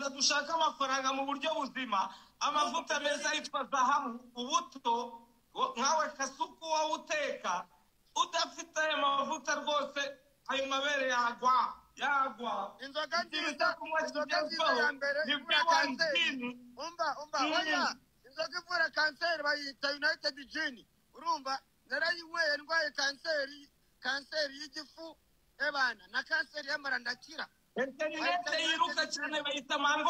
abanyarwanda dushaka amafaranga mu buryo buzima amavuta meza yitwa zahabu ubuto nkawe Kasuku wowe uteka udafite ayo mavuta rwose ayo mabere yagwa inzoga nziza ya mbere ivura kanseri umva oya inzoga ivura kanseri bayita United Gin urumva narayinyweye ndwaye kanseri y'igifu ebana na kanseri y'amara ndakira interinete yiruka cyane bayita mango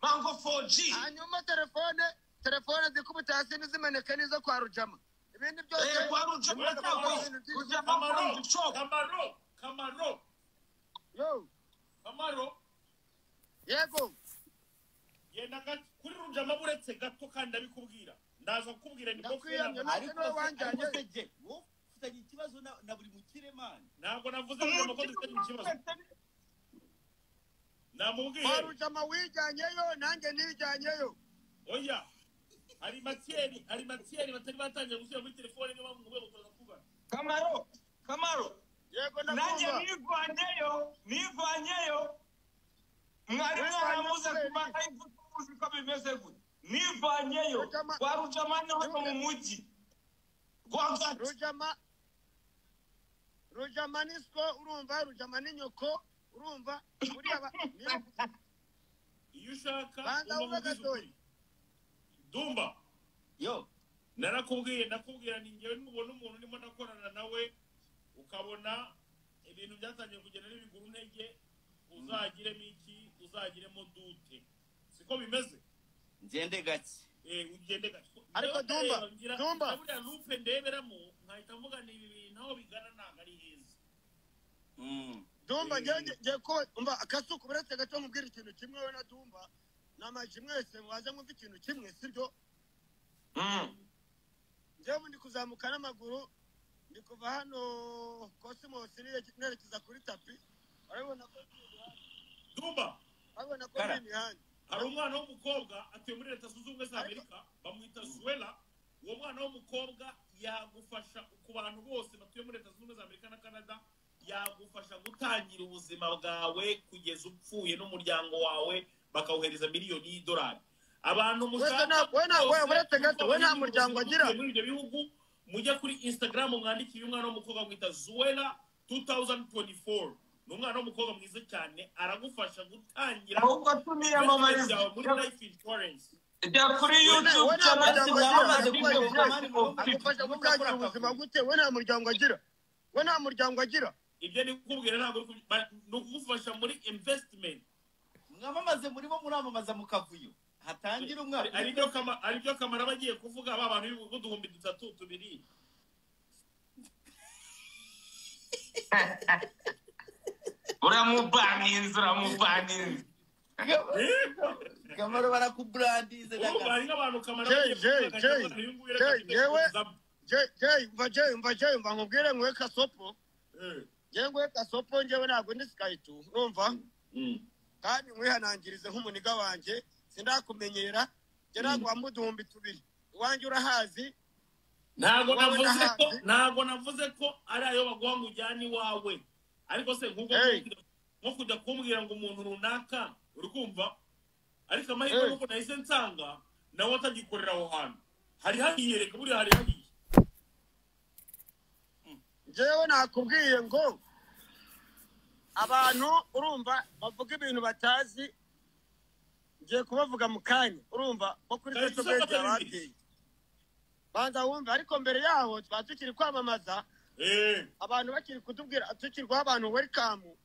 4G hanyuma telefone zikubita hasi n'izimeneka nizo kwa Rujama ibindi byose kwa Rujama Kamaro yo Kamaro yego yenda kuri Rujama buretse gato kandi abikubwira ndaza kukubwira ni bofu ariko wanjanye ufite ikibazo na buri mukire man ntabwo navuze ngo dufite ikibazo namubwiye Rujama wijyanyeyo nanjye nijyanyeyo oya hari matieri batari batangiye gushyira muri telefone niba mu rwego tuza kuba Kamaro yego nanjye nivanyeyo mwari mwaramuze kumara ivuze ko bimeze gute nivanyeyo kwa Rujama no mu mujyi Rujama nisko urumva Rujama ni nyoko urumva muri aba iyo ushaka banda ubagatoyi Dumba yo nakubwira ni ngewe n'ubona umuntu ndimo nakorana nawe ukabona ibintu byatangiye kugenda n'ibiguru ntege uzagiremo dute siko bimeze ngende gake ugende gake ariko Dumba buriya lupe ndeberamo nkahita mvuga ni ibi bintu aho bigana ntabwo ari heza Dumba ngiye ko umva Kasuku buretse gato mubwira ikintu kimwe we na Dumba namaje mwese mwaje mwumva ikintu kimwe sibyo njyewe ndi kuzamuka n'amaguru ndi kuva hano Cosmos nerekeza kuri tapi urabona ko Dumba urabona ko ni handi hari umwana w'umukobwa atuye muri Leta Zunze Ubumwe za Amerika bamwita Zuela uwo mwana w'umukobwa yagufasha ku bantu bose batuye muri Leta Zunze Ubumwe za Amerika na Canada yagufasha gutangira ubuzima bwawe kugeza upfuye n'umuryango wawe bakawuhereza miliyoni y'idolari abantu mushaka we nta muryango agira muri ibyo bihugu mujya kuri Instagram mwandikire umwana w'umukobwa mwita Zuela 2024 ni umwana w'umukobwa mwiza cyane aragufasha gutangira ahubwo tumiyamamariza muri life insurance jya kuri YouTube agufasha gutangira ubuzima gute we nta muryango agira ibyo ni kukubwira ntabwo ni ukugufasha muri investment mwamamaze murimo muramamaza mu kavuyo hatangira umwaka aribyo Kamara bagiye kuvuga aba bantu b'uduhumbi 3 2 uramubaninze Kamaro barakubrandize bari nk'abantu Kamara mva nkubwire nkwe Kasopo njyewe Kasopo njyewe ntabwo ndi Skytu urumva kandi nkwihanangirize nk'umuniga wanjye sindakumenyera njye ntabwo wamuduhumbi 2 iwanjye urahazi ntabwo navuze ko ari ayo baguha ngo ujyane iwawe ariko se nko kujya kumbwira ngo umuntu runaka uri kumva ariko amahirwe nuko nahise nsanga nawe atagikorera aho hantu hari hahiyereka buriya hari hahiye njyewe nakubwiye ngo abantu urumva bavuga ibintu batazi ngiye kubavuga mu kanya urumva ko kuri Facebook ababyeyi banza wumva ariko mbere yaho twa tukiri kwamamaza abantu bakiri kutubwira tukirwa abantu welcome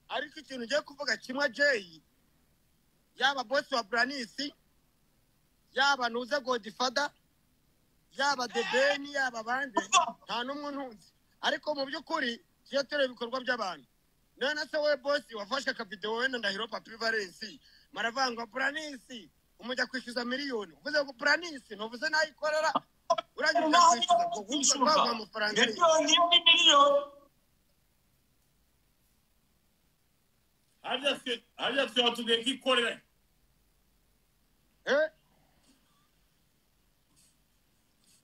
ariko ikintu ngiye kuvuga kimwe Jay yaba boss wa Branisi yaba nuze Godfather yaba Debeni yaba bande nta numwe ntunzi ariko mu byukuri kiyo tere ibikorwa by'abantu none se we boss wafashe ka video wenda Ndahiro Papi Valence maravanga Branisi umujya kwishyuza miliyoni uvuze ko Branisi ntuvuze nayikorera uranyuma kwishyuza ko amafaranga miliyoni hajya twatugiye kikorera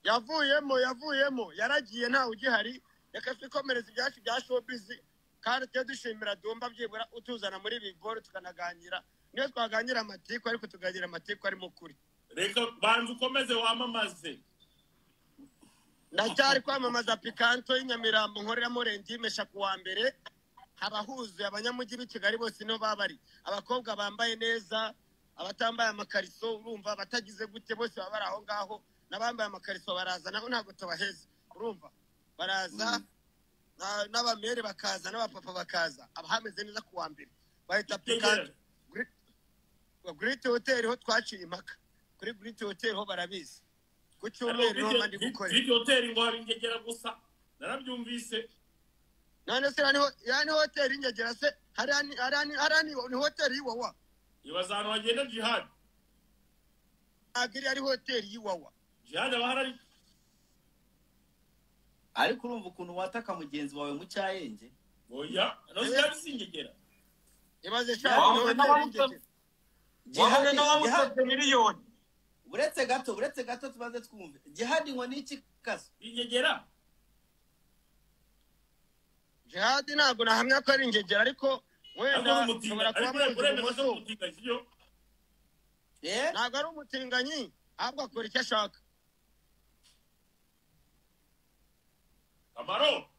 yavuyemo yaragiye ntawe ugihari reka twikomereza ibyacu bya showbiz kandi tujye dushimira Dumba byibura utuzana muri bigoro tukanaganira niyo twaganira amatiku ariko tuganira amatiku arimo kuri reka banza ukomeze wamamaze ndacyari kwamamaza pikanto y'inyamirambo nkoreramo rendimesha kuwa mbere habahuzuye abanyamujyi b'i Kigali bose no babari abakobwa bambaye neza abatambaye amakariso urumva batagize gute bose baba bari aho ngaho n'abambaye amakariso baraza naho ntabwo tubaheze urumva baraza n'abamere bakaza n'abapapa bakaza abahameze neza kuwa mbere bahita pikanto Great Hotel ho twaciye impaka kuri Great Hotel ho barabizi ku cyumweru ho mandi gukorera Great Hotel ngo hari ingegera gusa narabyumvise none se yani hotel ingegera se harani ni hotel yiwawa ibazano bagenda jihad agiri ari hotel yiwawa jihad abahari ariko urumva ukuntu wataka mugenzi wawe mu cyayenge oya no singegera ibaze cyane hotel Jihad no wamusabye miliyoni uretse gato tubaze twumve jihad ngo niki kaso ingegera jihad ntabwo nahamya ko ari ingegera ariko wenda ushobora kuba umutinganyi ntabwo ari umutinganyi ahubwo akora icyo ashaka Kamaro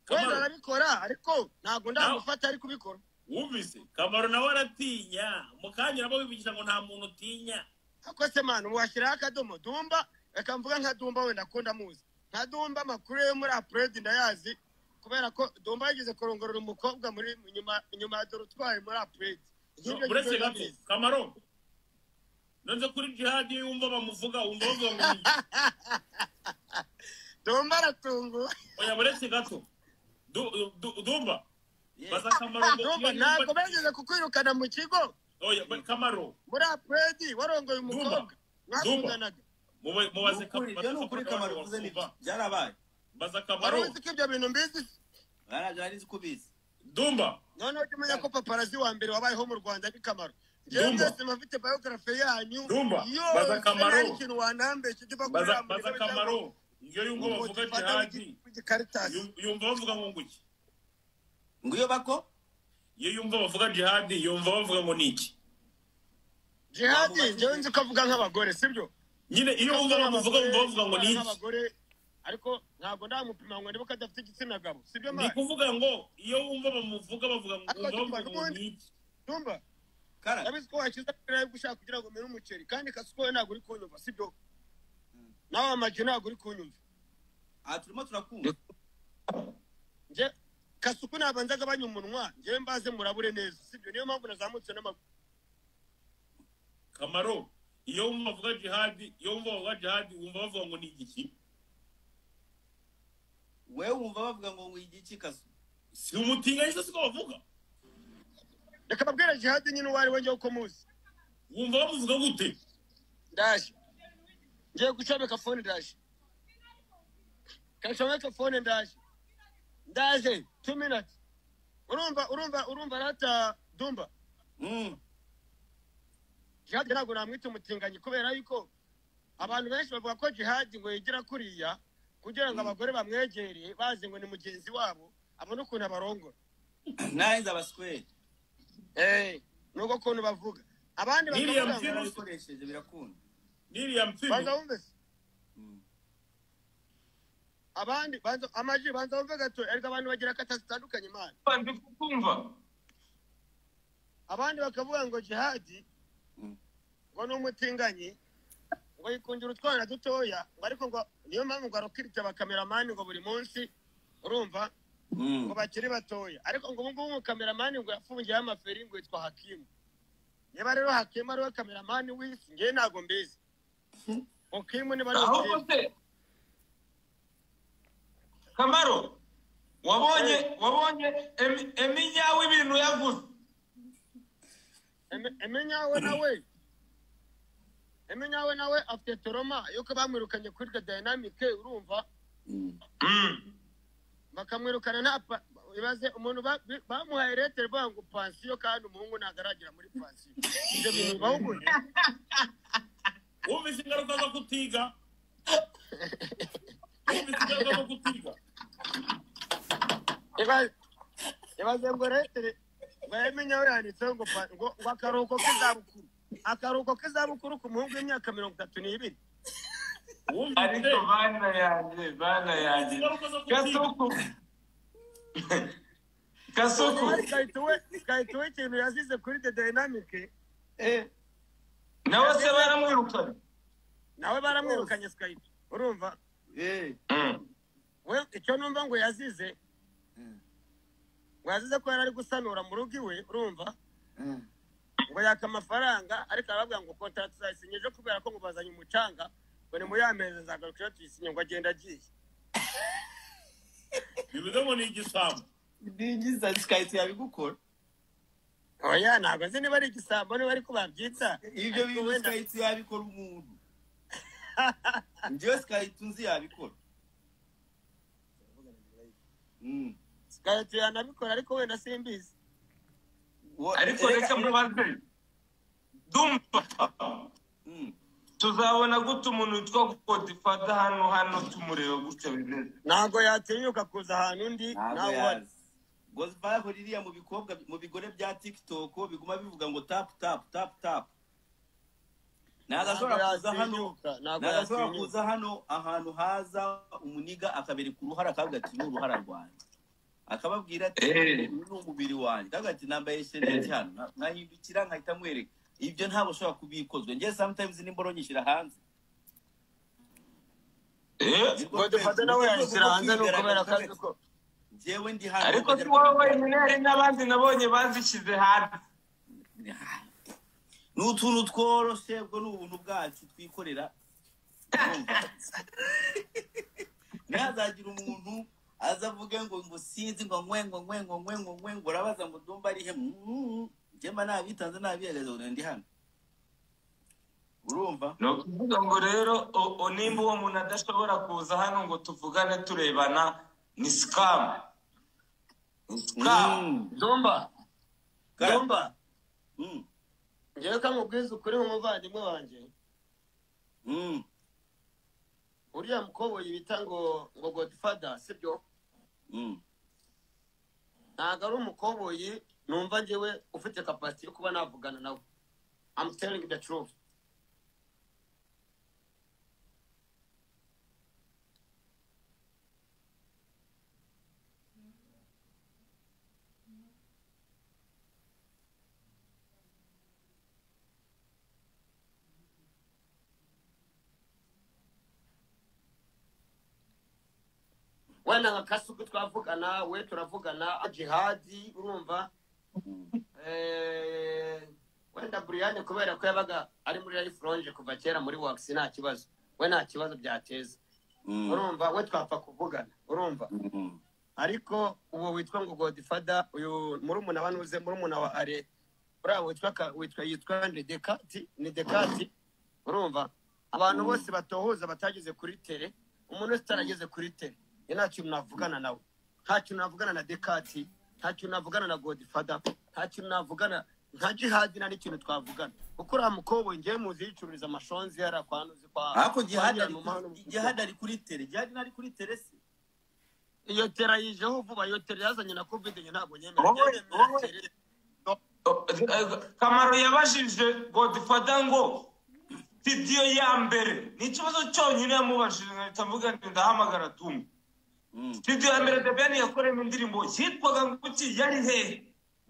wenda arabikora ariko ntabwo ndamufata ari kubikora wumvise Kamaro nawe aratinya mukanya nabo bivugisha ngo nta muntu utinya ako se manu washyiraho akadomo Dumba reka mvuga nka Dumba wenda akunda muzi nka Dumba amakuru yo muri Upload ndayazi kubera ko Dumba yagize kurongorera umukobwa muri inyuma ya dorutwari muri Upload uretse gato Kamaro nonze kuri jihad yumva bamuvuga wumva bavuga ngo Dumba aratungu oya uretse gato Dumba baza Kamaro ntabwo bageze kukwirukana mu kigo oya Kamaro muri Upload warongoye umukobwa mwakundanaga mubaze kuri Kamaro uvuze niba byarabaye baza Kamaro waruzi ko ibyo bintu mbizi barajarize kubizi Dumba none ujye ko paparazi wa mbere wabayeho mu Rwanda ni Kamaro njyewe mwese mufite biography yanyu Dumba baza Kamaro ikintu wanambeshye ujye baza Kamaro iyo yumva bavuga jihad yumva bavuga ngo nguki nguyo bako iyo yumva bavuga jihad yumva bavuga ngo niki jihad njyewe nzi ko avuga nk'abagore sibyo nyine iyo wumva bavuga ngo niki nk'abagore ariko ntabwo ndamupima ngo niba kadafite igitsina gabo sibyo mara ni kuvuga ngo iyo wumva bamuvuga bavuga ngo niki Dumba kara yabizi ko wakiza kare gushaka kugira ngo mere umuceri kandi kasuko ntabwo uri kunyumva sibyo nawe amaje ntabwo uri kunyumva turimo turakumva nje kasuku nabanza gabanya umunwa nje mbaze murabure neza sibyo niyo mpamvu nazamutse n'amaguru Kamaro iyo wumva bavuga jihad wumva bavuga ngo ni igiki wewe wumva bavuga ngo igiki kaso si umutinganyi se siko bavuga reka babwira jihad nyine wari wenje uko muzi wumva bavuga gute ndaje ngiye gucomeka phone ndaje kashomeka phone ndaje 2 minutes urumva rata Dumba jihad ntabwo namwita umutinganyi kubera yuko abantu benshi bavuga ko jihad ngo yigira kuriya kugira ngo abagore bamwegereye bazi ngo ni mugenzi wabo abone ukuntu abarongora nahiza abaswere nuko kuntu bavuga abandi bakavuga ngo bikoresheje birakunda Miriam Phil abandi amaji banza bumve gato erega abantu bagira kata zitandukanye imana ndi kukumva abandi bakavuga ngo jihad ngo ni umutinganyi ngo yikundira utwana dutoya ngo ariko ngo niyo mpamvu ngo arokirite abakameramani ngo buri munsi urumva ngo bakiri batoya ariko ngo ubu ngubu umukameramani ngo yafungiyeho amaferi ngo yitwa Hakimu niba rero Hakimu ariwe kameramani w'isi ngewe ntabwo mbizi Hakimu niba ari Kamaro wabonye eminyawe ibintu yavuze eminyawe nawe afite toroma yuko bamwirukanye kuri The Dynamic urumva bakamwirukana nta ibaze umuntu bamuhaye letter bavuga ngo pansiyo kandi umuhungu nagaragira muri pansiyo ibyo bintu bahuguye wumvise ingaruka zo kutiga ibaze ngo retere bayemenya we yanditseho ngo akaruhuko k'izabukuru ku muhungu w'imyaka 32. ariko bana yanjye Kasuku Kayituwe ikintu yazize kuri The Dynamic nawe se baramwirukanye Skype urumva we icyo numva ngo yazize ko yari gusanura mu rugo iwe urumva ngo yaka amafaranga ariko arababwira ngo contract zayisinyeje kubera ko ngubazanye umucanga ngo ni muri amezi zagaruka tuyisinye ngo agenda agiye bivuze ngo ni igisambo Ninjiza Skype yabigukora oya ntabwo nzi niba ari igisambo niba ariko babyita ibyo bintu Skype yabikora umuntu njye Skype nzi yabikora Skype yanabikora ariko wenda simbizi ariko reka mubaze Dumba tuzabona gute umuntu witwa Godfather hano tumureba gutya bimeze ntabwo yatinyuka kuza ahantu undi nawe Godfather ririya mu bikobwa mu bigore bya TikTok biguma bivuga ngo tap nagashobora kuza hano ahantu haza umuniga akabereka uruhara akavuga ati ni uruhara rwanjye akababwira ati ni umubiri wanjye akavuga ati nambaye sheneti hano nkahindukira nkahita mwereka ibyo ntabwo ushobora kubikozwe njye sometimes nimboro nyishyira hanze Godfather nawe yashyira hanze no kubera akazi ko njyewe ndi hano ariko si wowe wenyine hari n'abandi nabonye bazishyize hanze n'utuntu tworoshe bwo n'ubuntu bwacu twikorera ntihazagira umuntu azavuge ngo sinzi ngo nkwe urabaza ngo Dumba ari he njyema nabitanze nabihereza ngo ndi hano urumva no kuvuga ngo rero nimba uwo muntu adashobora kuza hano ngo tuvugane turebana ni scam Dumba ngewe kamubwiza ukuri nk'umuvandimwe wanjye uriya mukoboyi bita ngo Godfather sibyo ntabwo ari umukoboyi numva ngewe ufite capacity yo kuba navugana nawe I'm telling the truth wenda nka Kasuku twavugana we turavugana Jihadi urumva wenda Brian kubera ko yabaga ari muri Life Lounge kuva kera muri Wax nta kibazo we nta kibazo byateza urumva we twapfa kuvugana urumva ariko uwo witwa ngo Godfather uyu murumuna banuze murumuna wa Are bravo yitwa ni Dekati urumva abantu bose batohoza batagize kuri tele umuntu wese tarageze kuri tele nta kintu navugana nawe nta kintu navugana na Dekati nta kintu navugana na Godfather nta kintu navugana nka Jihadi nta n'ikintu twavugana kuko uriya mukobo ngewe muzi yicururiza amashonzi yari kwanuzi kwa ariko Jihadi ari kuri tele Jihadi nari kuri tele se iyo tera yijeho vuba iyo tera yazanye na covid ntabwo nyemera Kamaro yabajije Godfather ngo video ya mbere ni ikibazo cyonyine yamubajije ntavuga ndahamagara Dumba video ya mbere Debeni yakoreye indirimbo yitwaga nguki yari he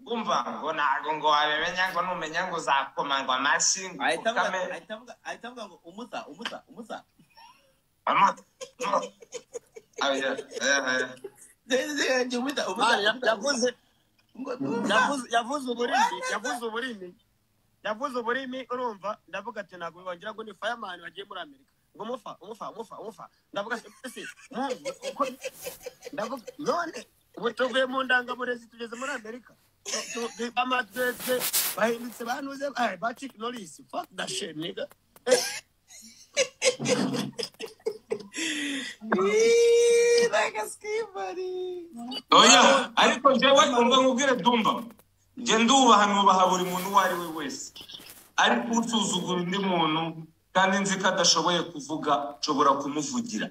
umva ngo nago ngo abemenya ngo numenya ngo zakoma ngo amashi ahitavuga ngo umuta yavuze uburimi urumva ndavuga ati ntabwo bibongira ngo ni fireman bagiye muri Amerika ngo mufa ndavuga ese ndavuga none ubu tuvuye mu ndangaburezi tugeze muri Amerika amadrese bahindutse banuze Patrick Norris fuck that shit nigga like a skibari oya ariko jewe umva ngubwire Dumba nge ndubaha buri muntu uwo ari we wese ariko usuzugura undi muntu kandi nzi ko adashoboye kuvuga nshobora kumuvugira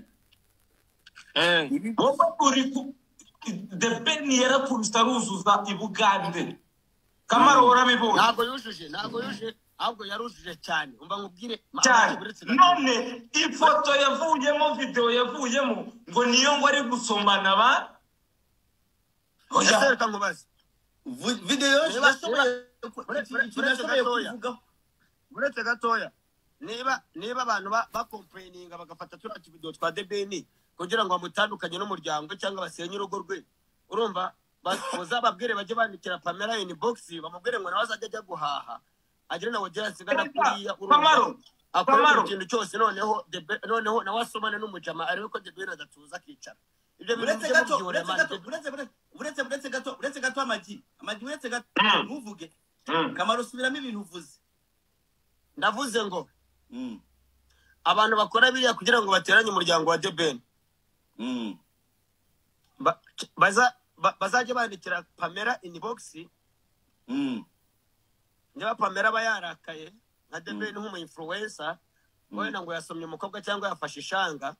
wowe The Ben yarakubise aruzuza i Bugande. Kamaro urabibonye. Ntabwo yujuje ahubwo yarujuje cyane. Umva nkubwire none ifoto yavuyemo video yavuyemo ngo niyo ngo ari gusomana ba. Oya reka nkubaze. Video Uretse gatoya. Niba abantu complaininga bagafata turiya video twa DBN kugira ngo bamutandukanye n'umuryango cyangwa basenye urugo rwe. Urumva bazababwire baje bandikira Pamela inbox bamubwire ngo nawe azajya guhaha. Agire nawe jyasigana kuriya urumva. Akamaro ikintu cyose noneho nawe asomana n'umujama ariko ko DBN adatuza akicara. Ibyo uretse gato amagi uretse gato ntuvuge. Kamaro subiramo ibintu uvuze. Ndavuze ngo abantu bakora biriya kugira ngo bateranye umuryango wa DBN bazaje bandikira Pamela inbox niba Pamela bayarakaye nka DBN nk'umu influencer wenda ngo yasomye umukobwa cyangwa yafashe ishanga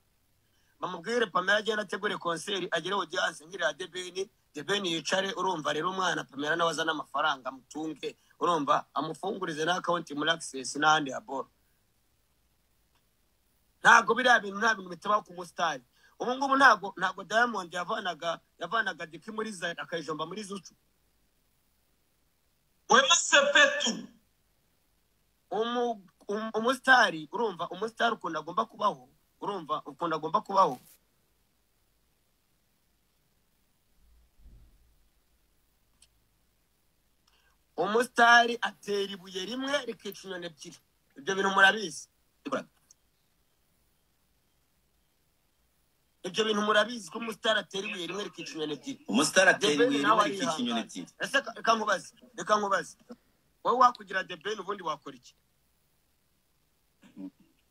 bamubwire Pamela agenda ategure concert agire audience ngira DBN yicare urumva rero umwana Pamela nawe azana amafaranga mutunge urumva amufungurize na account muri Access n'andi aboro. Ntago biriya bintu nta bintu bitaba ku mustari. Ubu ngubu ntago Diamond yavanaga Diki muri Zaire akayijomba muri Zucu. Wema sepetu. Umustari urumva umustari ukunda agomba kubaho urumva ukunda agomba kubaho. Umustari atera ibuye rimwe rikica inyoni ebyiri. Ibyo bintu murabizi. Ibyo bintu murabizi ko umustari atera ibuye rimwe rikica inyoni ebyiri. Umustari atera ibuye rimwe rikica inyoni ebyiri. Ese reka nkubaze. Wowe wakugira DBN ubundi wakora iki?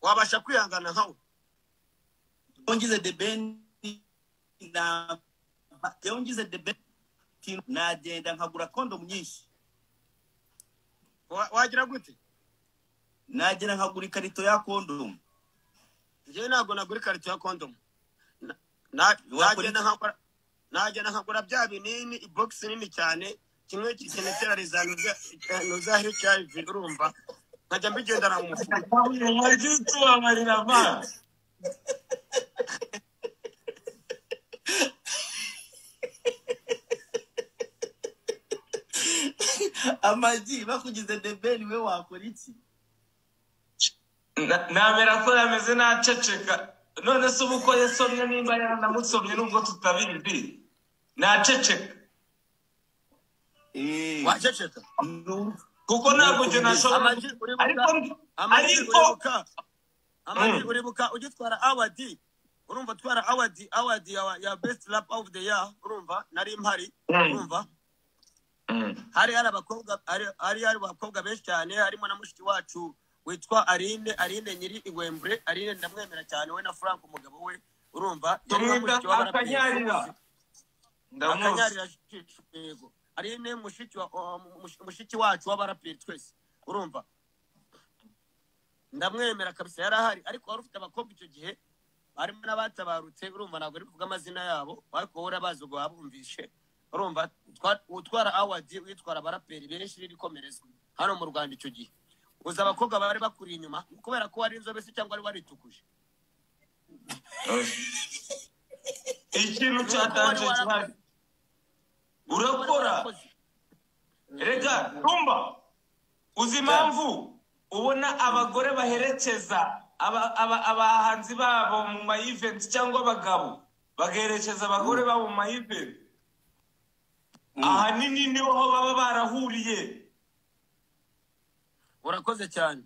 Wabasha kwihangana nkawe? Yongize DBN nagenda nkagura condom nyinshi. Wagira gute? Nagera nkagura ikarito ya condom. Nje ntago nagura ikarito ya condom. Nagenda nkagura bya binini ibox nini cyane kimwe kikenetera rizana nuza HIV urumva nkajya mbigendana mu mufuka. Wajitu amarira ba. Amagi bakugize DBN we wakora iki? Namera ko yameze naceceka. None se ubuko yasomye nimba yaranamusomye nubwo tutabizi. Naceceka. Waceceka. Kuko ntabwo je nashobora. Amagi uribuka ugitwara award. Urumva twara award ya best rap of the year urumva nari impari urumva. Hari abakobwa benshi cyane harimo na mushiki wacu witwa Aline nyiri Igwembre. Aline ndamwemera cyane we na Frank umugabo we urumva akanyarira yego Aline mushiki wacu w'abaraperi twese urumva ndamwemera kabisa yarahari ariko wari ufite abakobwa icyo gihe harimo n'abatabarutse urumva ntabwo ari kuvuga amazina yabo ariko wowe urabazi ngo wabumvishe urumva utwara award witwara abaraperi benshi rikomerezwa hano mu Rwanda icyo gihe uza abakobwa bari bakuri inyuma kubera ko wari inzobe se cyangwa ari waritukuje. Ikintu cyatanje cyane urakora rega rumba uzi impamvu ubona abagore baherekeza abahanzi babo mu ma events cyangwa abagabo bagaherekeza abagore babo mu ma events ahanini niho baba barahuriye. Urakoze cyane.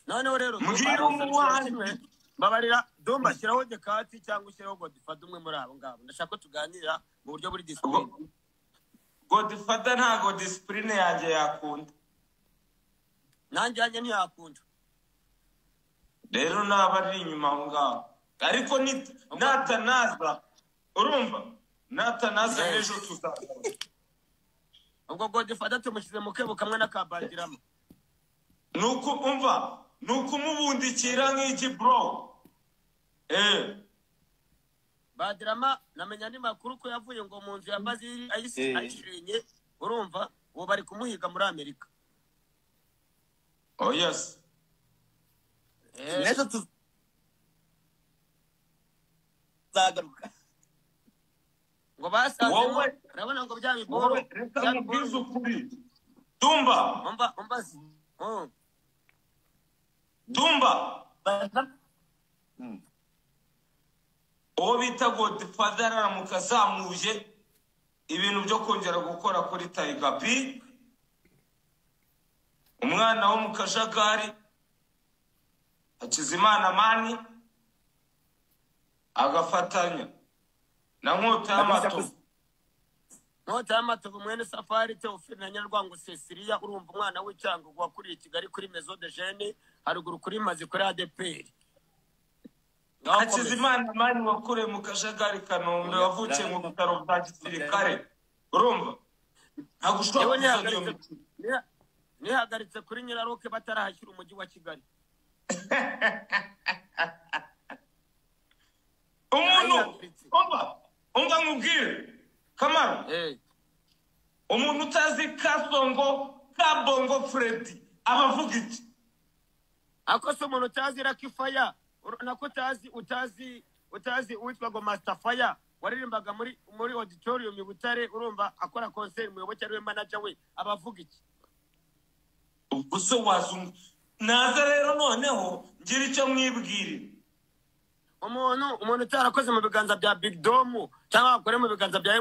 Noneho rero mugira umuhanzi babarira Dumba shyiraho Dekati cyangwa ushyiraho Godfather umwe muri abo ngabo. Ndashaka ko tuganira mu buryo buri discipline. Godfather ntago discipline yanjye yakunda. Nanjye yanjye ntiyakunda. Rero nabari inyuma aho ngaho. Ariko natanaza urumva natanaza ejo tuzaza. Ubwo Godfather tumushyize mu kebo kamwe n'akabandiramo. Nuko umva nuko umubundikira nk'iki bro. Badrama namenya ni makuru ko yavuye ngo mu nzu ya Bazili ayishirenye urumva uwo bari kumuhiga muri Amerika. Oh yes. Nezo tuzagaruka ngo basanze urabona ngo bya biboro bwiza ukuri Dumba umbazi Dumba uwo bita Godfather aramuka azamuje ibintu byo kongera gukora kuri Tiger B umwana wo mu kajagari Hakizimana Mani agafatanya na Nkota y'amatovu mwene Safari Theophile na Nyarwango Cecilia urumva umwana w'icyango wakuriye Kigali kuri Maison de Jeunes haruguru kuri mazi kuri ADPR. Hakizimana Mani wakuriye mu kajagari Kanombe wavukiye mu bitaro bya gisirikare urumva ntagushobora nihagaritse kuri Nyiraroke batarahashyira umujyi wa Kigali. Umuntu umva nkubwire Kamara umuntu utazi Kasongo Kabongo Freddy abavuga iki akose umuntu utazi Rakifaya nako utazi uwitwa ngo Master Fire waririmbaga muri auditorium i Butare urumva akora concert muyoboke ari we manager we abavuga iki ubuse wazungu naza rero noneho ngira icyo mwibwire umuntu utarakoze mu biganza bya Big Dom cyangwa akore mu biganza bya